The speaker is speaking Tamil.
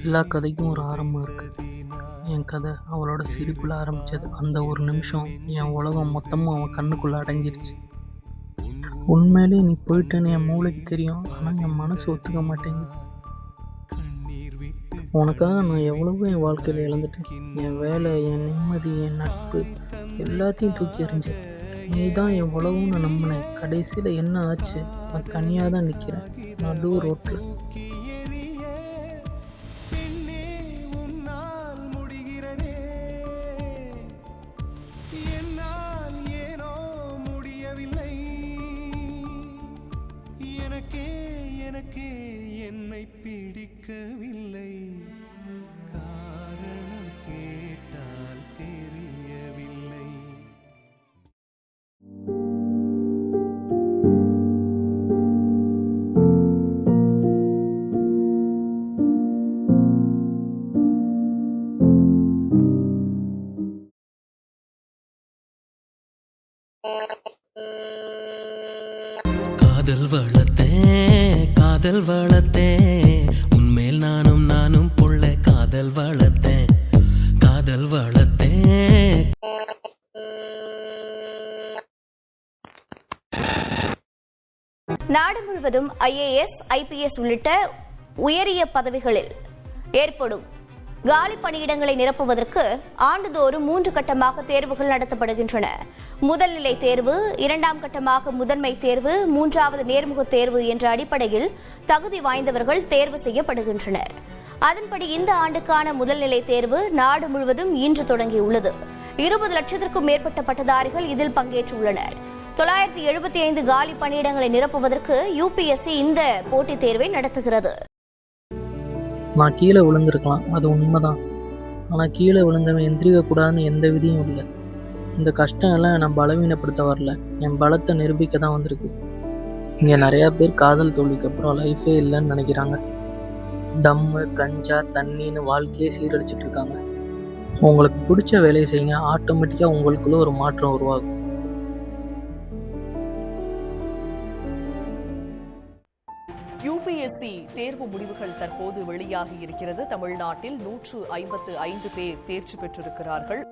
எல்லா கதைக்கும் ஒரு ஆரம்பம் இருக்குது. என் கதை அவளோட சிரிப்பில் ஆரம்பித்தது. அந்த ஒரு நிமிஷம் என் உலகம் மொத்தமும் அவன் கண்ணுக்குள்ளே அடங்கிருச்சு. உண்மையிலே நீ போயிட்டேன்னு என் மூளைக்கு தெரியும், ஆனால் என் மனசு ஒத்துக்க மாட்டேங்குது. உனக்காக நான் எவ்வளவோ என் வாழ்க்கையில் இழந்துட்டேன். என் வேலை, என் நிம்மதி, என் நட்பு எல்லாத்தையும் தூக்கி எறிஞ்சேன். நீ தான் என் உலகம்னு நம்பினேன். கடைசியில் என்ன ஆச்சு? நான் தனியாக தான் நிற்கிறேன், நடு ரோட்டில். எனக்கே என்னை பிடிக்கவில்லை, காரணம் கேட்டால் தெரியவில்லை. காதல் வளர்த்தேன் உன்மேல் நானும் புள்ள காதல் வளர்த்தேன். நாடு முழுவதும் IAS, IPS உள்ளிட்ட உயரிய பதவிகளில் ஏற்படும் காலி பணியிடங்களை நிரப்புவதற்கு ஆண்டுதோறும் 3 கட்டமாக தேர்வுகள் நடத்தப்படுகின்றன. முதல்நிலை தேர்வு, 2ஆம் கட்டமாக முதன்மை தேர்வு, 3வது நேர்முகத் தேர்வு என்ற அடிப்படையில் தகுதி வாய்ந்தவர்கள் தேர்வு செய்யப்படுகின்றனர். அதன்படி இந்த ஆண்டுக்கான முதல்நிலை தேர்வு நாடு முழுவதும் இன்று தொடங்கியுள்ளது. 20 லட்சத்திற்கும் மேற்பட்ட பட்டதாரிகள் இதில் பங்கேற்றுள்ளனர். 975 காலி பணியிடங்களை நிரப்புவதற்கு UPSC இந்த போட்டித் தேர்வை நடத்துகிறது. நான் கீழே விழுந்திருக்கலாம், அது உண்மைதான். ஆனால் கீழே விழுந்தவன் எந்திரிக்கக்கூடாதுன்னு எந்த விதியும் இல்லை. இந்த கஷ்டம் எல்லாம் என்னை பலவீனப்படுத்த வரல, என் பலத்தை நிரூபிக்க தான் வந்திருக்கு. இங்கே நிறையா பேர் காதல் தோல்விக்கு அப்புறம் லைஃபே இல்லைன்னு நினைக்கிறாங்க. தம்மு, கஞ்சா, தண்ணின்னு வாழ்க்கையே சீரழிச்சிட்டு இருக்காங்க. உங்களுக்கு பிடிச்ச வேலையை செய்யுங்க, ஆட்டோமேட்டிக்காக உங்களுக்குள்ள ஒரு மாற்றம் உருவாகும். UPSC தேர்வு முடிவுகள் தற்போது வெளியாகி இருக்கிறது. தமிழ்நாட்டில் 155 பேர் தேர்ச்சி பெற்றிருக்கிறார்கள்.